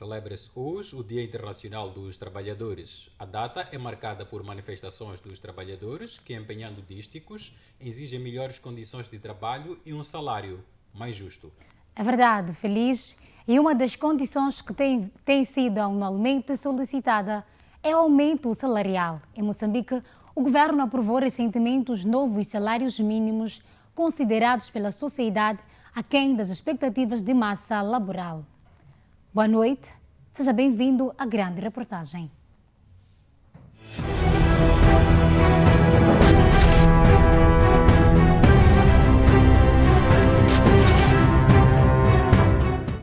Celebra-se hoje o Dia Internacional dos Trabalhadores. A data é marcada por manifestações dos trabalhadores que, empenhando dísticos, exigem melhores condições de trabalho e um salário mais justo. É verdade, Feliz. E uma das condições que tem sido anualmente solicitada é o aumento salarial. Em Moçambique, o governo aprovou recentemente os novos salários mínimos considerados pela sociedade aquém das expectativas de massa laboral. Boa noite, seja bem-vindo à grande reportagem.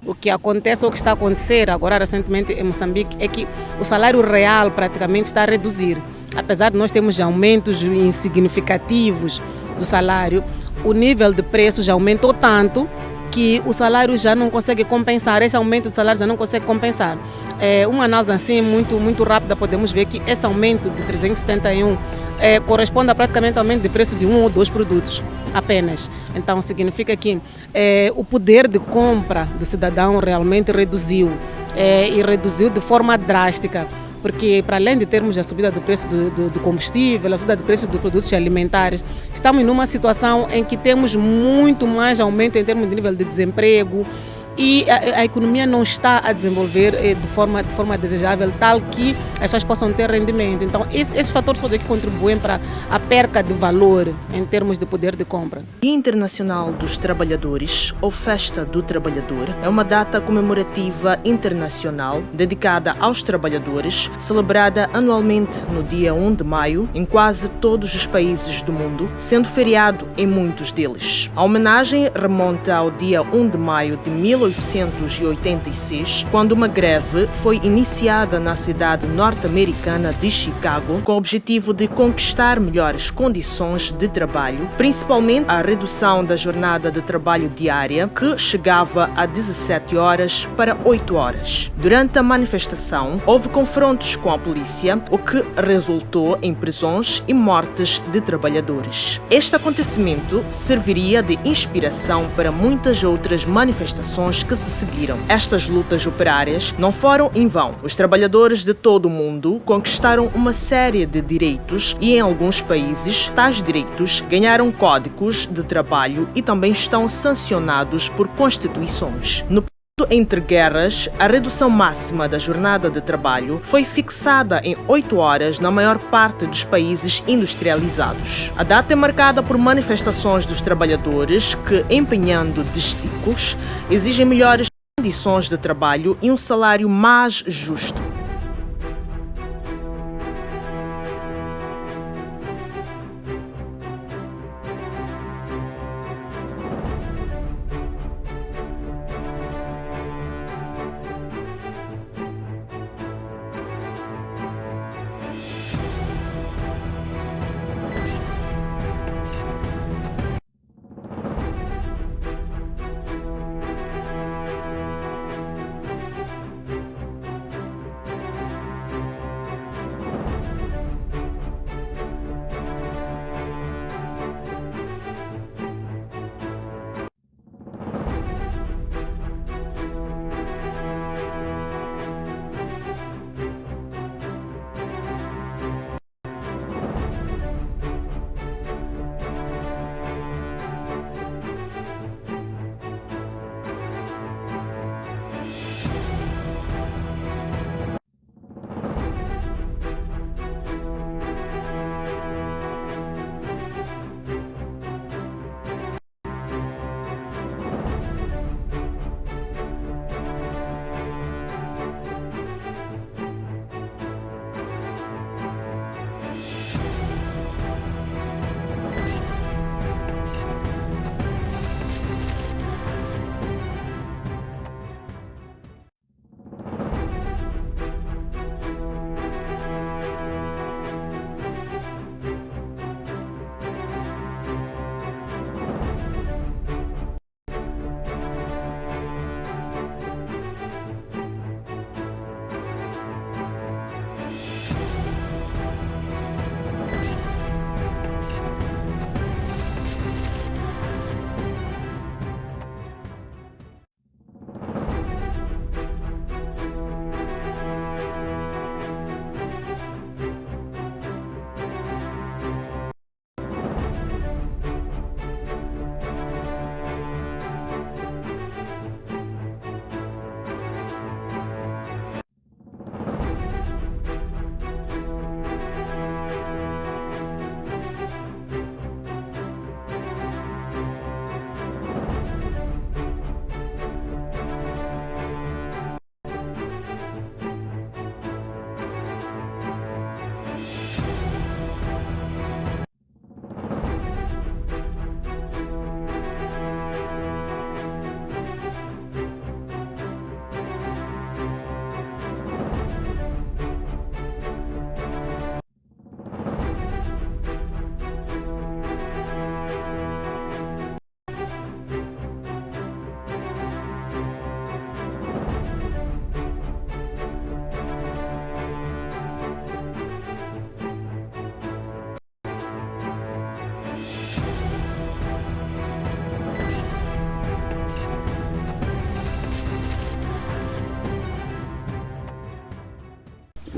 O que acontece ou o que está a acontecer agora recentemente em Moçambique é que o salário real praticamente está a reduzir. Apesar de nós termos aumentos insignificativos do salário, o nível de preço já aumentou tanto que o salário já não consegue compensar, esse aumento de salário já não consegue compensar. Uma análise assim muito rápida, podemos ver que esse aumento de 371 corresponde a praticamente aumento de preço de um ou dois produtos apenas. Então significa que o poder de compra do cidadão realmente reduziu e reduziu de forma drástica. Porque, para além de termos a subida do preço do combustível, a subida do preço dos produtos alimentares, estamos numa situação em que temos muito mais aumento em termos de nível de desemprego e a economia não está a desenvolver de forma desejável, tal que as pessoas possam ter rendimento. Então, esses fatores todos aqui contribuem para a perca de valor em termos de poder de compra. Dia Internacional dos Trabalhadores, ou Festa do Trabalhador, é uma data comemorativa internacional dedicada aos trabalhadores, celebrada anualmente no dia 1 de maio em quase todos os países do mundo, sendo feriado em muitos deles. A homenagem remonta ao dia 1 de maio de 1886, quando uma greve foi iniciada na cidade norte-americana de Chicago com o objetivo de conquistar melhores condições de trabalho, principalmente a redução da jornada de trabalho diária, que chegava a 17 horas para 8 horas. Durante a manifestação, houve confrontos com a polícia, o que resultou em prisões e mortes de trabalhadores. Este acontecimento serviria de inspiração para muitas outras manifestações que se seguiram. Estas lutas operárias não foram em vão. Os trabalhadores de todo o mundo conquistaram uma série de direitos e, em alguns países, tais direitos ganharam códigos de trabalho e também estão sancionados por constituições. No entre guerras, a redução máxima da jornada de trabalho foi fixada em 8 horas na maior parte dos países industrializados. A data é marcada por manifestações dos trabalhadores que, empenhando dísticos, exigem melhores condições de trabalho e um salário mais justo.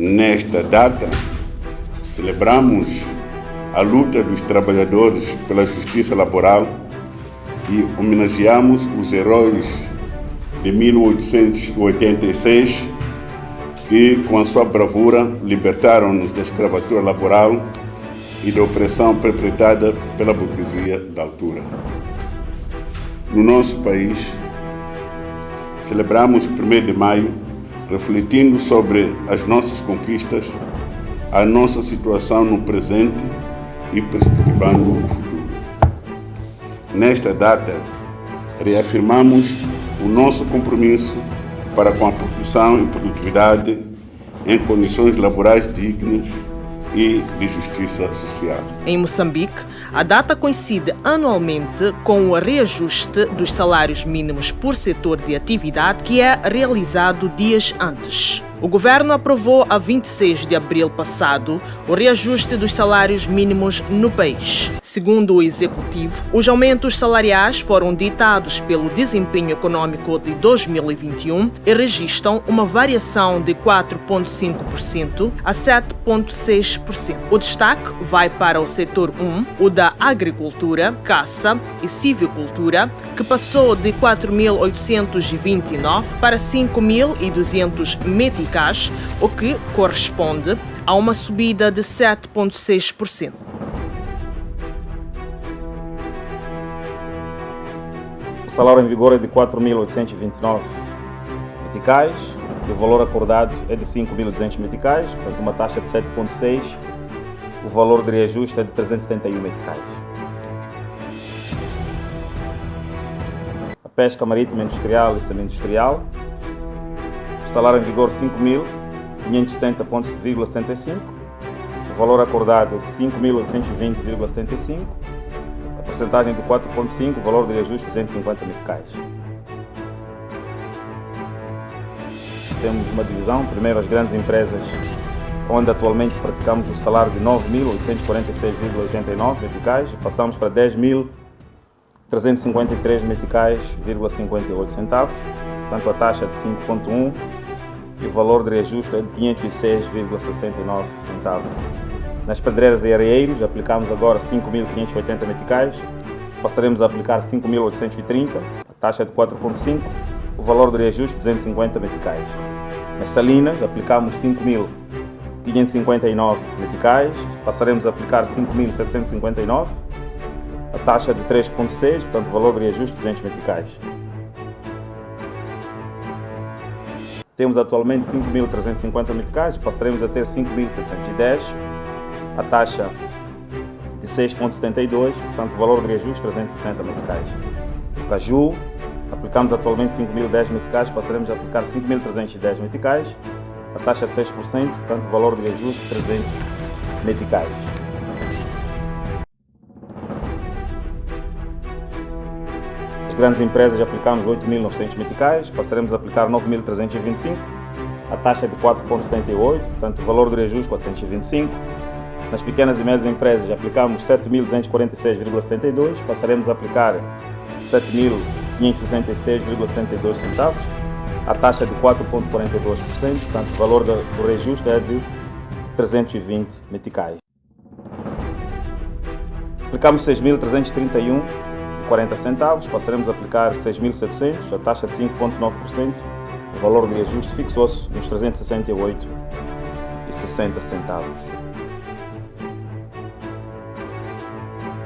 Nesta data, celebramos a luta dos trabalhadores pela justiça laboral e homenageamos os heróis de 1886 que, com a sua bravura, libertaram-nos da escravatura laboral e da opressão perpetrada pela burguesia da altura. No nosso país, celebramos o 1º de maio, refletindo sobre as nossas conquistas, a nossa situação no presente e perspectivando o futuro. Nesta data, reafirmamos o nosso compromisso para com a produção e produtividade em condições laborais dignas e de justiça social. Em Moçambique, a data coincide anualmente com o reajuste dos salários mínimos por setor de atividade, que é realizado dias antes. O governo aprovou a 26 de abril passado o reajuste dos salários mínimos no país. Segundo o executivo, os aumentos salariais foram ditados pelo desempenho econômico de 2021 e registram uma variação de 4,5% a 7,6%. O destaque vai para o setor 1, o da agricultura, caça e silvicultura, que passou de 4.829 para 5.200 meticais, o que corresponde a uma subida de 7,6%. O salário em vigor é de 4.829 meticais e o valor acordado é de 5.200 meticais, portanto uma taxa de 7,6%. O valor de reajuste é de 371 meticais. A pesca marítima industrial e semi-industrial, o salário em vigor 5.570,75, o valor acordado é de 5.820,75, a porcentagem de 4,5%, o valor de reajuste 250 meticais. Temos uma divisão, primeiro as grandes empresas, onde atualmente praticamos o salário de 9.846,89 meticais e passamos para 10.353 meticais,58 centavos, portanto a taxa de 5,1% e o valor de reajuste é de 506,69 centavos. Nas pedreiras e areeiros aplicamos agora 5.580 meticais, passaremos a aplicar 5.830, a taxa de 4,5%, o valor de reajuste 250 meticais. Nas salinas aplicamos 5.559 meticais, passaremos a aplicar 5.759, a taxa de 3,6%, portanto o valor de reajuste 200 meticais. Temos atualmente 5.350 meticais, passaremos a ter 5.710, a taxa de 6,72%, portanto o valor de reajuste 360 meticais. O caju, aplicamos atualmente 5.010 meticais, passaremos a aplicar 5.310 meticais, a taxa de 6%, portanto o valor de reajuste 300 meticais. As grandes empresas aplicamos 8.900 meticais, passaremos a aplicar 9.325, a taxa de 4,78%, portanto o valor de reajuste 425. Nas pequenas e médias empresas aplicamos 7.246,72, passaremos a aplicar 7.566,72 centavos, a taxa de 4,42%, portanto o valor do reajuste é de 320 meticais. Aplicamos 6.331,40 centavos, passaremos a aplicar 6.700, a taxa de 5,9%, o valor de reajuste fixou-se nos 368,60 centavos.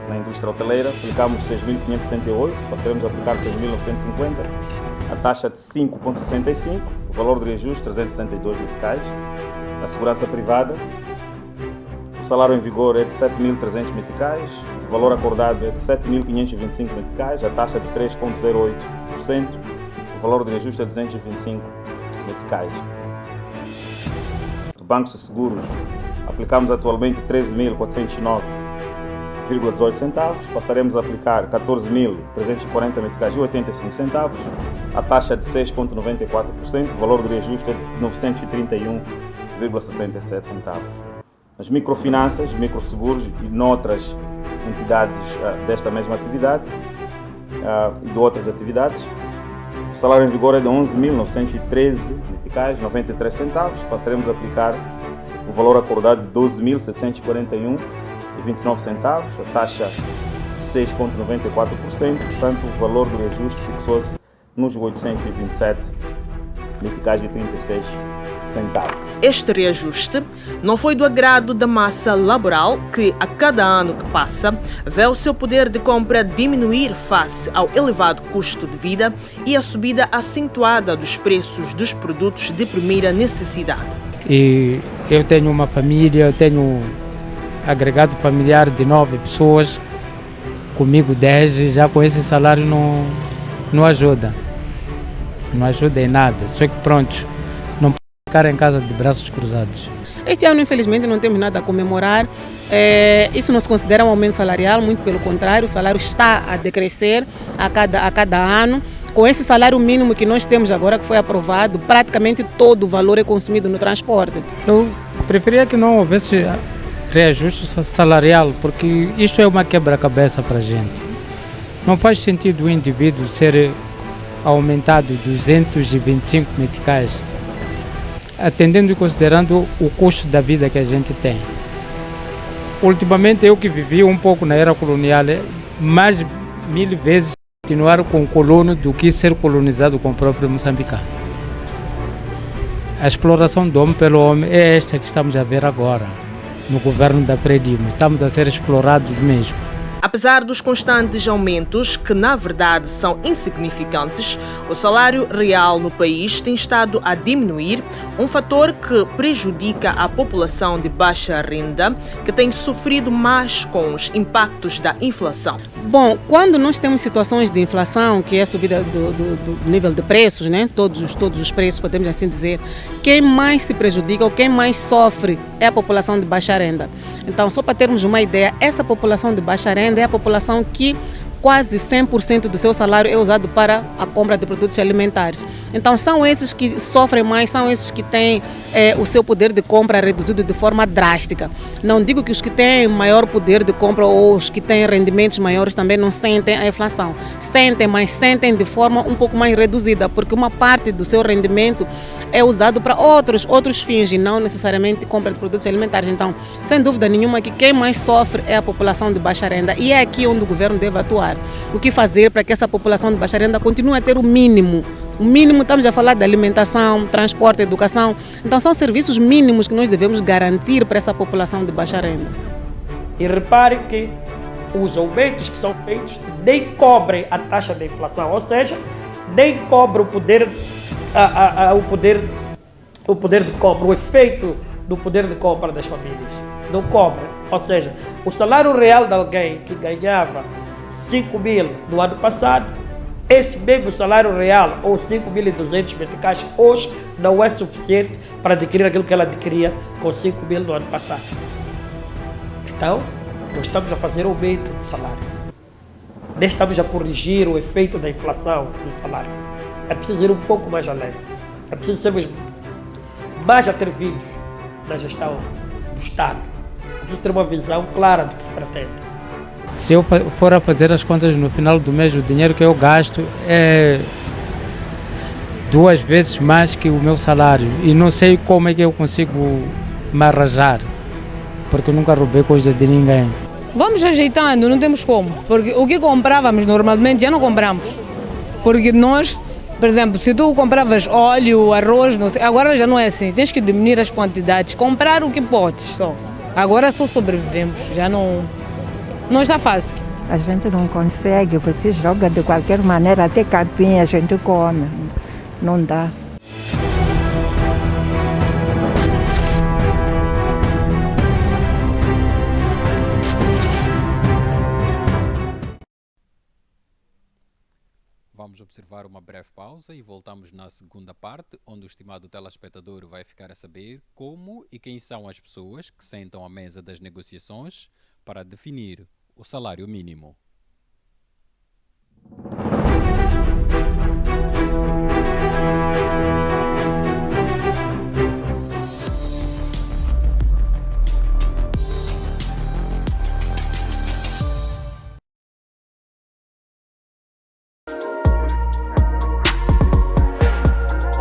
Na indústria hoteleira, aplicamos 6.578, passaremos a aplicar 6.950, a taxa de 5,65%, o valor de reajuste 372 meticais. Na segurança privada, o salário em vigor é de 7.300 meticais, o valor acordado é de 7.525 meticais, a taxa de 3,08%, o valor de reajuste é 225 meticais. Bancos e seguros, aplicamos atualmente 13.409,18 centavos, passaremos a aplicar 14.340 meticais e 85 centavos, a taxa de 6,94%, o valor de reajuste é de 931,67 centavos. Nas microfinanças, microseguros e noutras entidades desta mesma atividade e de outras atividades, O salário em vigor é de 11.913 meticais, 93 centavos. Passaremos a aplicar o valor acordado de 12.741,29 centavos, a taxa 6,94%, portanto o valor do reajuste fixou-se nos 827 meticais de 36 centavos. Este reajuste não foi do agrado da massa laboral que, a cada ano que passa, vê o seu poder de compra diminuir face ao elevado custo de vida e a subida acentuada dos preços dos produtos de primeira necessidade. E eu tenho uma família, eu tenho agregado familiar de 9 pessoas, comigo 10, e já com esse salário não ajuda. Não ajuda em nada. Só que pronto, não posso ficar em casa de braços cruzados. Este ano, infelizmente, não temos nada a comemorar. Isso não se considera um aumento salarial, muito pelo contrário, o salário está a decrescer a cada ano. Com esse salário mínimo que nós temos agora, que foi aprovado, praticamente todo o valor é consumido no transporte. Eu preferia que não houvesse reajuste salarial, porque isto é uma quebra-cabeça para a gente. Não faz sentido o indivíduo ser aumentado 225 meticais, atendendo e considerando o custo da vida que a gente tem. Ultimamente, eu que vivi um pouco na era colonial, mais 1000 vezes continuar com o colono do que ser colonizado com o próprio moçambicano. A exploração do homem pelo homem é esta que estamos a ver agora, no governo da Predimo. Estamos a ser explorados mesmo. Apesar dos constantes aumentos, que na verdade são insignificantes, o salário real no país tem estado a diminuir, um fator que prejudica a população de baixa renda, que tem sofrido mais com os impactos da inflação. Bom, quando nós temos situações de inflação, que é a subida do nível de preços, né? Todos os preços, podemos assim dizer, quem mais se prejudica ou quem mais sofre é a população de baixa renda. Então, só para termos uma ideia, essa população de baixa renda é a população que quase 100% do seu salário é usado para a compra de produtos alimentares. Então, são esses que sofrem mais, são esses que têm o seu poder de compra reduzido de forma drástica. Não digo que os que têm maior poder de compra ou os que têm rendimentos maiores também não sentem a inflação. Sentem, mas sentem de forma um pouco mais reduzida, porque uma parte do seu rendimento é usado para outros fins e não necessariamente compra de produtos alimentares. Então, sem dúvida nenhuma que quem mais sofre é a população de baixa renda, e é aqui onde o governo deve atuar. O que fazer para que essa população de baixa renda continue a ter o mínimo? O mínimo, estamos a falar de alimentação, transporte, educação. Então, são serviços mínimos que nós devemos garantir para essa população de baixa renda. E repare que os aumentos que são feitos nem cobrem a taxa da inflação, ou seja, nem cobrem o poder de compra, o efeito do poder de compra das famílias. Não cobra. Ou seja, o salário real de alguém que ganhava 5.000 no ano passado, este mesmo salário real, ou 5.200 meticais, hoje não é suficiente para adquirir aquilo que ela adquiria com 5.000 no ano passado. Então, nós estamos a fazer aumento do salário. Nem estamos a corrigir o efeito da inflação do salário. É preciso ir um pouco mais além. É preciso sermos mais atrevidos na gestão do Estado. É preciso ter uma visão clara do que se pretende. Se eu for a fazer as contas no final do mês, o dinheiro que eu gasto é 2 vezes mais que o meu salário. E não sei como é que eu consigo me arranjar, porque eu nunca roubei coisa de ninguém. Vamos ajeitando, não temos como. Porque o que comprávamos normalmente já não compramos. Porque nós, por exemplo, se tu compravas óleo, arroz, não sei, agora já não é assim. Tens que diminuir as quantidades, comprar o que podes só. Agora só sobrevivemos, já não está fácil. A gente não consegue, você joga de qualquer maneira, até capim a gente come, não dá. Vamos observar uma breve pausa e voltamos na segunda parte, onde o estimado telespectador vai ficar a saber como e quem são as pessoas que sentam à mesa das negociações para definir o salário mínimo.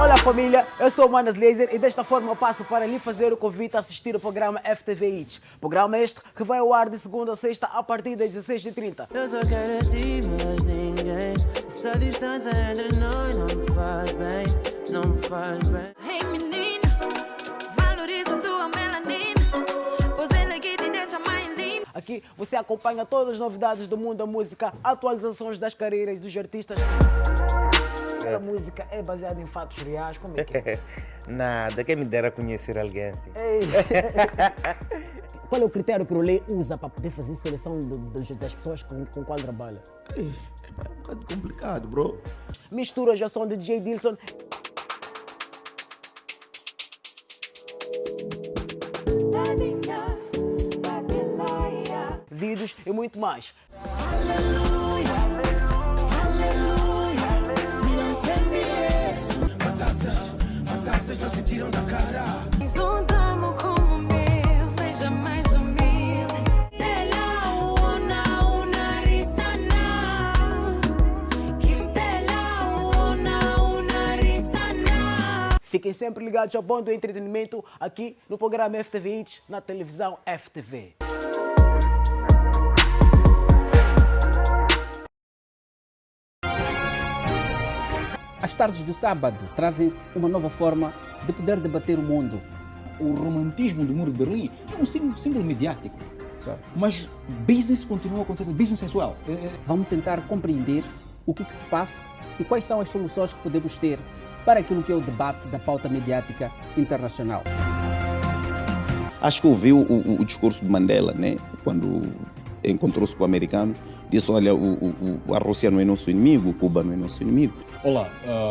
Olá família, eu sou o Manas Laser e desta forma eu passo para lhe fazer o convite a assistir o programa FTV Hits. Programa este que vai ao ar de segunda a sexta a partir das 16h30. Eu só quero estar mais ninguém. Essa distância entre nós não me faz bem, não me faz bem. Hey menina, valoriza tua melanina, pois ele aqui te deixa mais linda. Aqui você acompanha todas as novidades do mundo da música, atualizações das carreiras dos artistas. A música é baseada em fatos reais, como é que é? Nada, quem me dera conhecer alguém assim. Qual é o critério que o Rolê usa para poder fazer seleção das pessoas com qual trabalha? É um bocado complicado, bro. Misturas ao som de DJ Dilson. Vídeos e muito mais. Juntamos como meu, seja mais humilde. Fiquem sempre ligados ao bom do entretenimento aqui no programa FTV Hits, na televisão FTV. As tardes do sábado trazem uma nova forma de poder debater o mundo. O romantismo do Muro de Berlim é um símbolo mediático, mas business continua a acontecer, business as well. Vamos tentar compreender o que se passa e quais são as soluções que podemos ter para aquilo que é o debate da pauta mediática internacional. Acho que ouviu o discurso de Mandela, né? Quando encontrou-se com americanos, disse, olha, a Rússia não é nosso inimigo, Cuba não é nosso inimigo. Olá,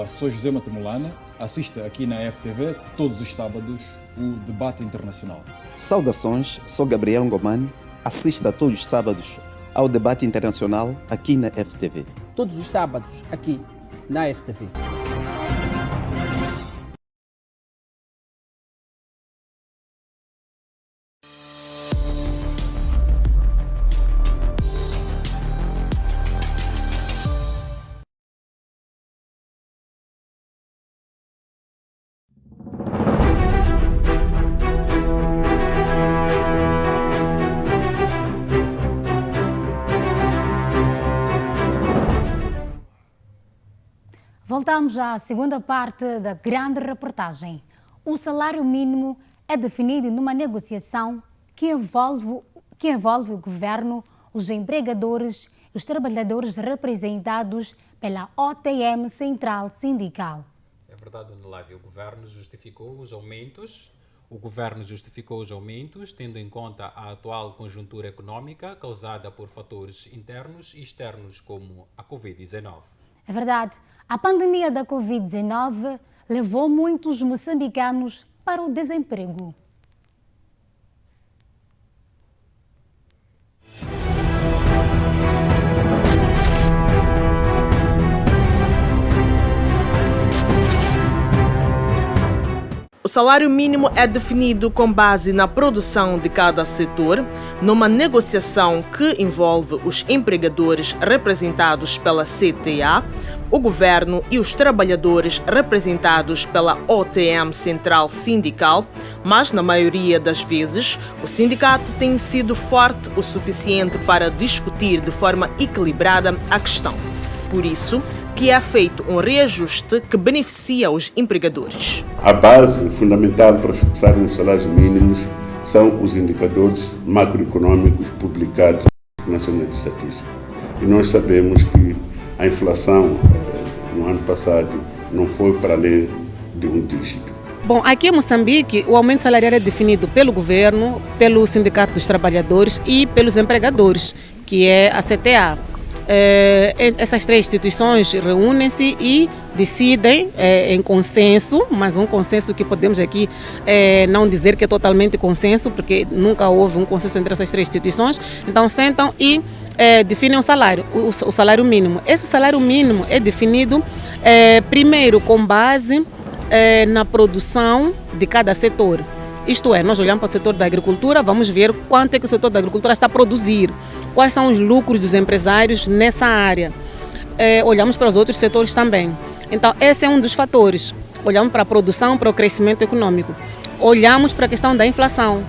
sou José Matamulana, assista aqui na FTV todos os sábados o debate internacional. Saudações, sou Gabriel Ngomani, assista todos os sábados ao debate internacional aqui na FTV. Todos os sábados aqui na FTV. Voltamos à segunda parte da grande reportagem. O salário mínimo é definido numa negociação que envolve o governo, os empregadores e os trabalhadores representados pela OTM Central Sindical. É verdade, Nolávia, o governo justificou os aumentos tendo em conta a atual conjuntura econômica causada por fatores internos e externos como a Covid-19. É verdade. A pandemia da Covid-19 levou muitos moçambicanos para o desemprego. O salário mínimo é definido com base na produção de cada setor, numa negociação que envolve os empregadores representados pela CTA, o governo e os trabalhadores representados pela OTM Central Sindical, mas na maioria das vezes o sindicato tem sido forte o suficiente para discutir de forma equilibrada a questão. Por isso, que é feito um reajuste que beneficia os empregadores. A base fundamental para fixar os salários mínimos são os indicadores macroeconômicos publicados na Nacional de Estatística. E nós sabemos que a inflação no ano passado não foi para além de um dígito. Bom, aqui em Moçambique, o aumento salarial é definido pelo governo, pelo Sindicato dos Trabalhadores e pelos empregadores, que é a CTA. Essas três instituições reúnem-se e decidem em consenso, mas um consenso que podemos aqui não dizer que é totalmente consenso, porque nunca houve um consenso entre essas três instituições. Então sentam e definem um salário, o salário mínimo. Esse salário mínimo é definido primeiro com base na produção de cada setor. Isto é, nós olhamos para o setor da agricultura, vamos ver quanto é que o setor da agricultura está a produzir, quais são os lucros dos empresários nessa área. Olhamos para os outros setores também. Então, esse é um dos fatores. olhamos para a produção, para o crescimento econômico. Olhamos para a questão da inflação,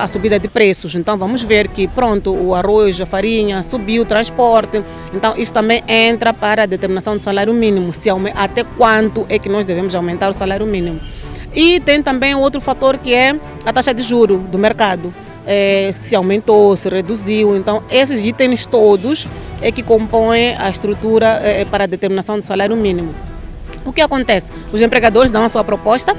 a subida de preços. Então vamos ver que pronto, o arroz, a farinha subiu, o transporte. Então isso também entra para a determinação do salário mínimo, até quanto é que nós devemos aumentar o salário mínimo. E tem também outro fator que é a taxa de juros do mercado. Se aumentou, se reduziu. Então esses itens todos é que compõem a estrutura para a determinação do salário mínimo. O que acontece? Os empregadores dão a sua proposta,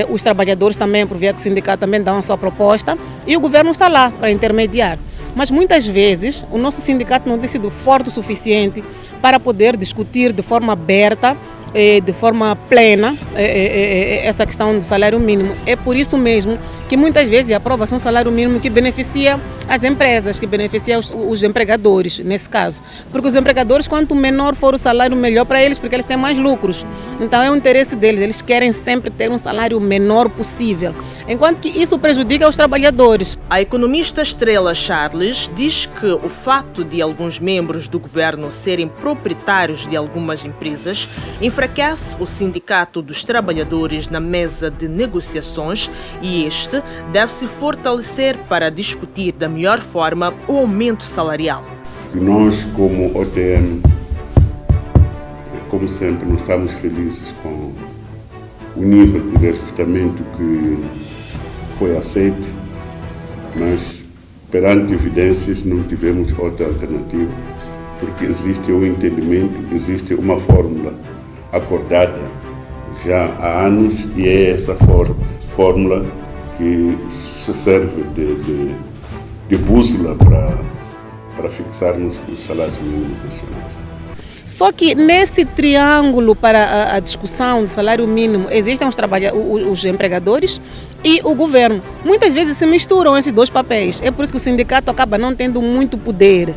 os trabalhadores também, por via do sindicato, também dão a sua proposta e o governo está lá para intermediar. Mas muitas vezes o nosso sindicato não tem sido forte o suficiente para poder discutir de forma aberta, de forma plena, essa questão do salário mínimo. É por isso mesmo que muitas vezes a aprovação do salário mínimo que beneficia as empresas, que beneficia os empregadores, nesse caso. Porque os empregadores, quanto menor for o salário, melhor para eles, porque eles têm mais lucros. Então é o interesse deles, eles querem sempre ter um salário menor possível, enquanto que isso prejudica os trabalhadores. A economista Estrela Charles diz que o fato de alguns membros do governo serem proprietários de algumas empresas enfraquece o Sindicato dos Trabalhadores na mesa de negociações e este deve se fortalecer para discutir da melhor forma o aumento salarial. Nós, como OTM, como sempre, nós estamos felizes com o nível de reajustamento que foi aceito, mas perante evidências não tivemos outra alternativa, porque existe um entendimento, existe uma fórmula acordada já há anos e é essa fórmula que serve de bússola para fixarmos os salários mínimos nacionais. Só que nesse triângulo para a discussão do salário mínimo existem os empregadores e o governo. Muitas vezes se misturam esses dois papéis. É por isso que o sindicato acaba não tendo muito poder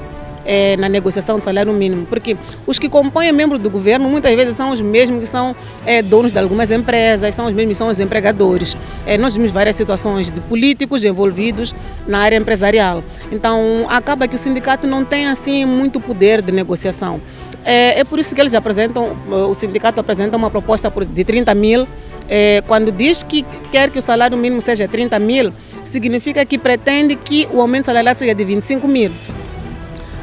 na negociação do salário mínimo, porque os que compõem membros do governo muitas vezes são os mesmos que são donos de algumas empresas, são os mesmos que são os empregadores. Nós vimos várias situações de políticos envolvidos na área empresarial. Então acaba que o sindicato não tem assim muito poder de negociação. É por isso que eles apresentam, o sindicato apresenta uma proposta de 30 mil. Quando diz que quer que o salário mínimo seja 30 mil, significa que pretende que o aumento salarial seja de 25 mil.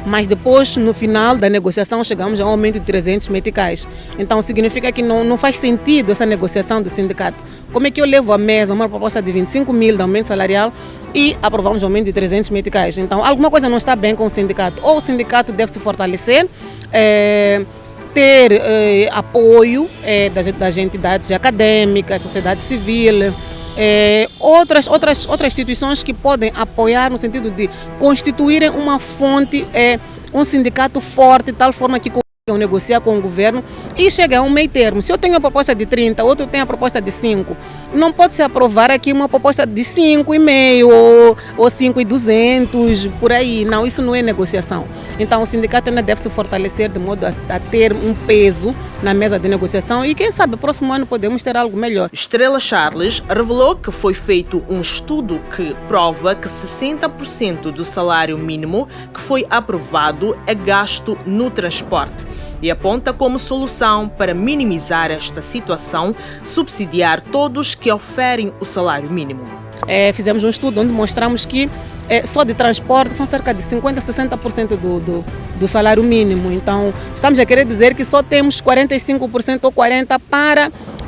Mas depois, no final da negociação, chegamos a um aumento de 300 meticais. Então, significa que não faz sentido essa negociação do sindicato. Como é que eu levo à mesa uma proposta de 25 mil de aumento salarial e aprovamos um aumento de 300 meticais? Então, alguma coisa não está bem com o sindicato. Ou o sindicato deve se fortalecer, ter apoio das entidades acadêmicas, sociedade civil, outras instituições que podem apoiar no sentido de constituírem uma fonte, um sindicato forte, de tal forma que consigam negociar com o governo e chegar a um meio termo. Se eu tenho a proposta de 30, outro tem a proposta de 5, não pode se aprovar aqui uma proposta de 5,5 ou 5,200, por aí. Não, isso não é negociação. Então o sindicato ainda deve se fortalecer de modo a ter um peso na mesa de negociação e quem sabe, próximo ano podemos ter algo melhor. Estrela Charles revelou que foi feito um estudo que prova que 60% do salário mínimo que foi aprovado é gasto no transporte e aponta como solução para minimizar esta situação subsidiar todos que oferem o salário mínimo. Fizemos um estudo onde mostramos que só de transporte são cerca de 50% a 60% do salário mínimo. Então, estamos a querer dizer que só temos 45% ou 40%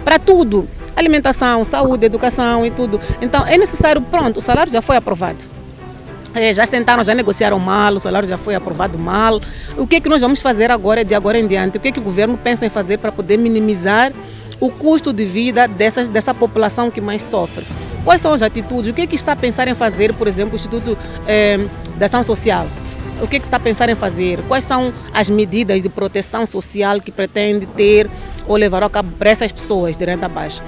para tudo. Alimentação, saúde, educação e tudo. Então, é necessário, pronto, o salário já foi aprovado. Já sentaram, já negociaram mal, o salário já foi aprovado mal. O que é que nós vamos fazer agora, de agora em diante? O que é que o governo pensa em fazer para poder minimizar o custo de vida dessa população que mais sofre? Quais são as atitudes? O que é que está a pensar em fazer, por exemplo, o Instituto de Ação Social? O que é que está a pensar em fazer? Quais são as medidas de proteção social que pretende ter ou levar a cabo para essas pessoas de renda baixa?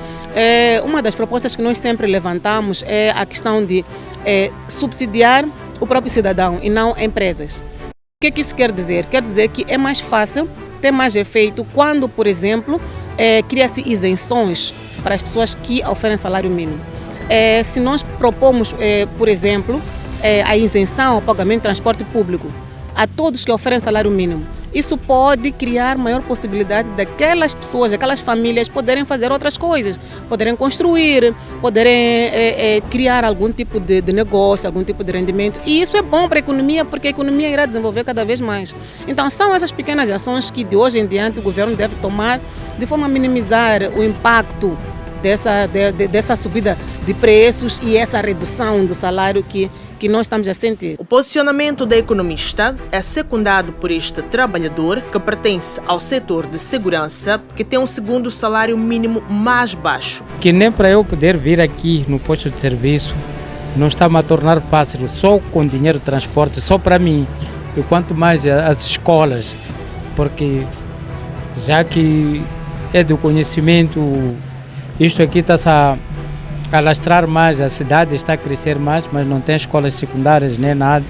Uma das propostas que nós sempre levantamos é a questão de subsidiar o próprio cidadão e não empresas. O que é que isso quer dizer? Quer dizer que é mais fácil, tem mais efeito quando, por exemplo, cria-se isenções para as pessoas que oferem salário mínimo. Se nós propomos, por exemplo, a isenção ao pagamento de transporte público a todos que oferem salário mínimo, isso pode criar maior possibilidade daquelas pessoas, daquelas famílias poderem fazer outras coisas, poderem construir, poderem criar algum tipo de negócio, algum tipo de rendimento. E isso é bom para a economia, porque a economia irá desenvolver cada vez mais. Então são essas pequenas ações que de hoje em diante o governo deve tomar de forma a minimizar o impacto dessa subida de preços e essa redução do salário que nós estamos a sentir. O posicionamento da economista é secundado por este trabalhador que pertence ao setor de segurança, que tem um segundo salário mínimo mais baixo. Que nem para eu poder vir aqui no posto de serviço não está-me a tornar fácil, só com dinheiro de transporte, só para mim, e quanto mais as escolas, porque já que é do conhecimento, isto aqui está-se a alastrar mais, a cidade está a crescer mais, mas não tem escolas secundárias nem nada.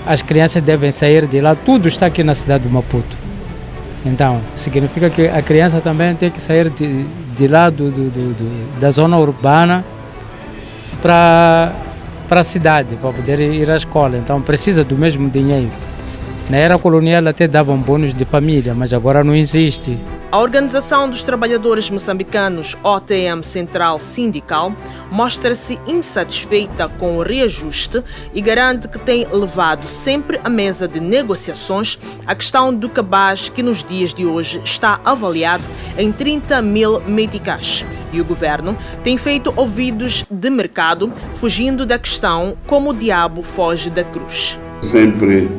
As crianças devem sair de lá, tudo está aqui na cidade do Maputo. Então, significa que a criança também tem que sair de lá da zona urbana para a cidade, para poder ir à escola. Então, precisa do mesmo dinheiro. Na era colonial até davam bônus de família, mas agora não existe. A Organização dos Trabalhadores Moçambicanos, OTM Central Sindical, mostra-se insatisfeita com o reajuste e garante que tem levado sempre à mesa de negociações a questão do cabaz, que nos dias de hoje está avaliado em 30 mil meticais. E o governo tem feito ouvidos de mercado, fugindo da questão como o diabo foge da cruz. Sempre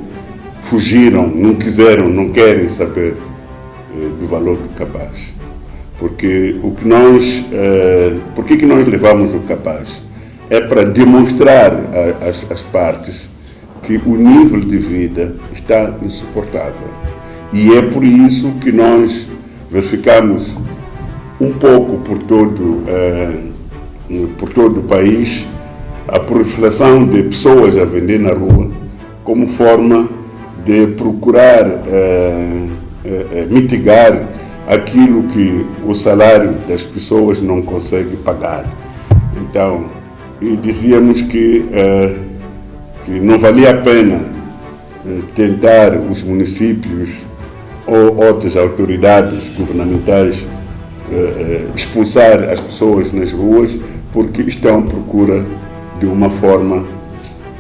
fugiram, não quiseram, não querem saber do valor do cabaz. Porque por que nós levamos o cabaz? É para demonstrar às partes que o nível de vida está insuportável. E é por isso que nós verificamos um pouco por todo o país a proliferação de pessoas a vender na rua como forma de procurar mitigar aquilo que o salário das pessoas não consegue pagar. Então, dizíamos que não valia a pena tentar os municípios ou outras autoridades governamentais expulsar as pessoas nas ruas, porque estão à procura de uma forma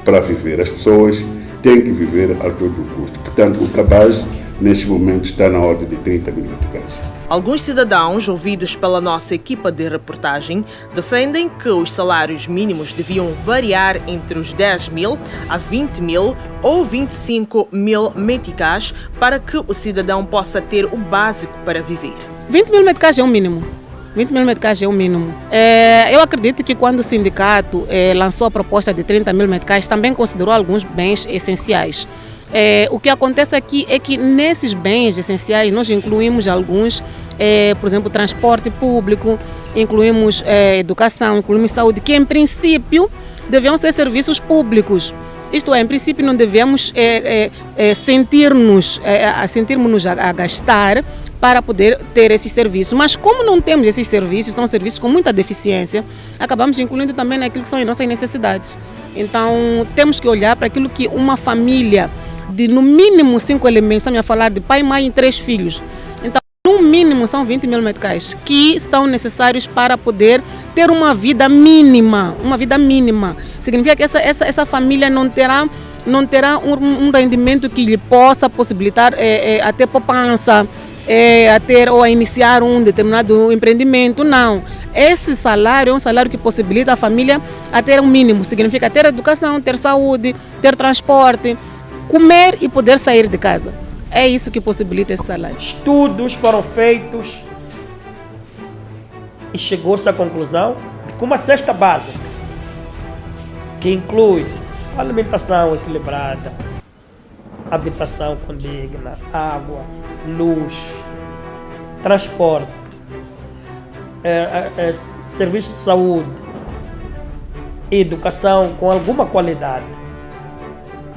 para viver. As pessoas têm que viver a todo custo. Portanto, o cabaz neste momento está na ordem de 30 mil meticais. Alguns cidadãos, ouvidos pela nossa equipa de reportagem, defendem que os salários mínimos deviam variar entre os 10 mil a 20 mil ou 25 mil meticais para que o cidadão possa ter o básico para viver. 20 mil meticais é o mínimo. 20 mil meticais é o mínimo. Eu acredito que quando o sindicato lançou a proposta de 30 mil meticais, também considerou alguns bens essenciais. O que acontece aqui é que nesses bens essenciais nós incluímos alguns, por exemplo, transporte público, incluímos educação, incluímos saúde, que em princípio deviam ser serviços públicos. Isto é, em princípio não devemos sentirmos a gastar para poder ter esses serviços. Mas como não temos esses serviços, são serviços com muita deficiência, acabamos incluindo também naquilo que são as nossas necessidades. Então temos que olhar para aquilo que uma família de no mínimo 5 elementos, estamos a falar de pai, mãe e 3 filhos. Então, no mínimo são 20 mil meticais que são necessários para poder ter uma vida mínima. Uma vida mínima. Significa que essa família não terá um rendimento que lhe possa possibilitar a ter poupança, a ter ou a iniciar um determinado empreendimento. Não. Esse salário é um salário que possibilita a família a ter um mínimo. Significa ter educação, ter saúde, ter transporte, comer e poder sair de casa. É isso que possibilita esse salário. Estudos foram feitos e chegou-se à conclusão de que uma cesta básica, que inclui alimentação equilibrada, habitação condigna, água, luz, transporte, serviço de saúde e educação com alguma qualidade,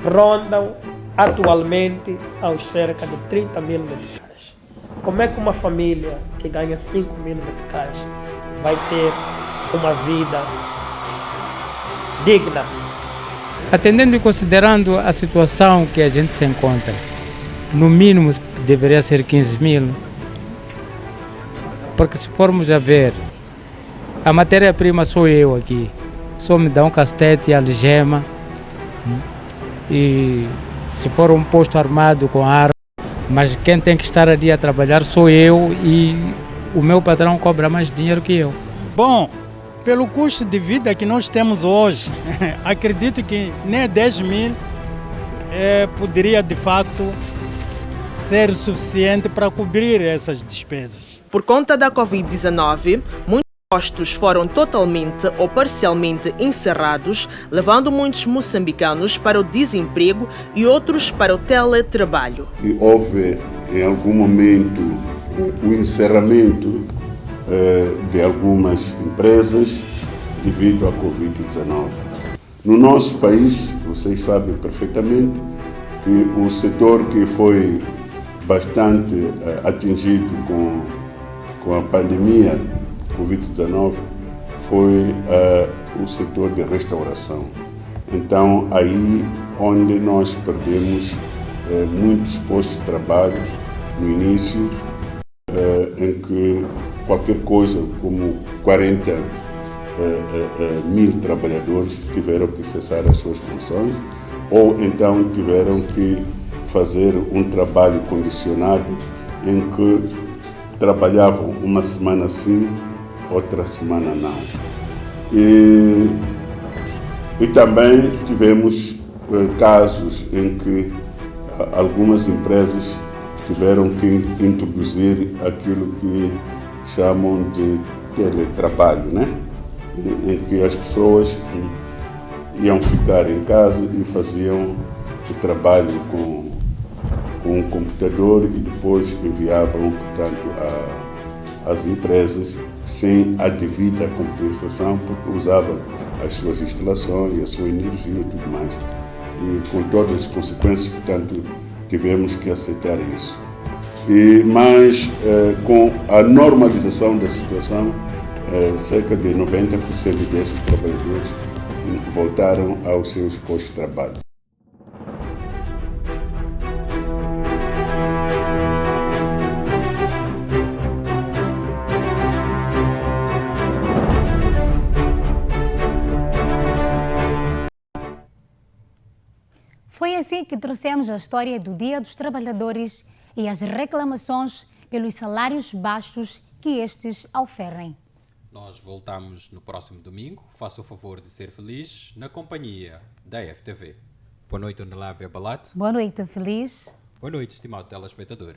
rondam atualmente aos cerca de 30 mil meticais. Como é que uma família que ganha 5 mil meticais vai ter uma vida digna? Atendendo e considerando a situação que a gente se encontra, no mínimo deveria ser 15 mil. Porque se formos a ver, a matéria-prima sou eu aqui. Só me dá um castete e algema. E se for um posto armado com arma, mas quem tem que estar ali a trabalhar sou eu e o meu patrão cobra mais dinheiro que eu. Bom, pelo custo de vida que nós temos hoje, acredito que nem 10 mil poderia de facto ser suficiente para cobrir essas despesas. Por conta da Covid-19, muitos postos foram totalmente ou parcialmente encerrados, levando muitos moçambicanos para o desemprego e outros para o teletrabalho. E houve, em algum momento, o encerramento de algumas empresas devido à Covid-19. No nosso país, vocês sabem perfeitamente que o setor que foi bastante atingido com a pandemia Covid-19 foi o setor de restauração. Então, aí onde nós perdemos muitos postos de trabalho no início, em que qualquer coisa como 40 mil trabalhadores tiveram que cessar as suas funções ou então tiveram que fazer um trabalho condicionado em que trabalhavam uma semana sim, outra semana não. E também tivemos casos em que algumas empresas tiveram que introduzir aquilo que chamam de teletrabalho, né? Em que as pessoas iam ficar em casa e faziam o trabalho com um computador e depois enviavam, portanto, às empresas sem a devida compensação, porque usavam as suas instalações, a sua energia e tudo mais. E com todas as consequências, portanto, tivemos que aceitar isso. Mas com a normalização da situação, cerca de 90% desses trabalhadores voltaram aos seus postos de trabalho. Foi assim que trouxemos a história do Dia dos Trabalhadores e as reclamações pelos salários baixos que estes oferem. Nós voltamos no próximo domingo. Faça o favor de ser feliz na companhia da FTV. Boa noite, Dona Lávia Balate. Boa noite, feliz. Boa noite, estimado telespectador.